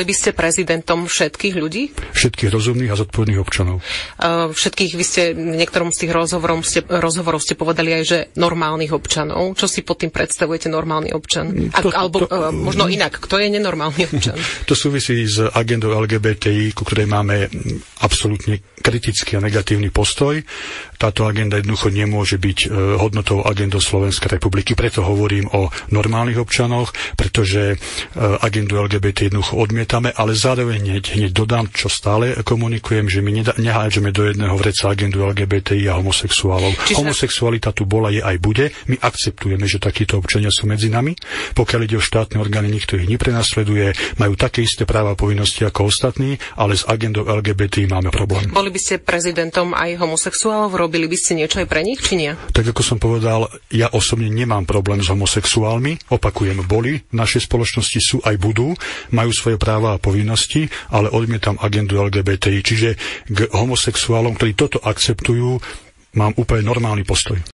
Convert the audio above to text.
Boli by ste prezidentom všetkých ľudí? Všetkých rozumných a zodpovedných občanov. Všetkých, vy ste v niektorom z tých rozhovorov ste povedali aj, že normálnych občanov. Čo si pod tým predstavujete normálny občan? Možno inak, kto je nenormálny občan? To súvisí s agendou LGBTI, ku ktorej máme absolútne kritický a negatívny postoj. Táto agenda jednoducho nemôže byť hodnotovou agendou Slovenskej republiky. Preto hovorím o normálnych občanoch, pretože agendu LGBT jednoducho odmietame, ale zároveň hneď dodám, čo stále komunikujem, že my nehádžeme do jedného vreca agendu LGBTI a homosexuálov. Homosexualita tu bola, je aj bude. My akceptujeme, že takíto občania sú medzi nami. Pokiaľ ide o štátne orgány, nikto ich neprenasleduje, majú také isté práva a povinnosti ako ostatní, ale s agendou LGBTI máme problém. Boli by ste prezidentom aj homosexuálov? Robili by ste niečo aj pre nich, či nie? Tak ako som povedal, ja osobne nemám problém s homosexuálmi. Opakujem, boli v našej spoločnosti, sú aj budú, majú svoje práva a povinnosti, ale odmietam agendu LGBTI. Čiže k homosexuálom, ktorí toto akceptujú, mám úplne normálny postoj.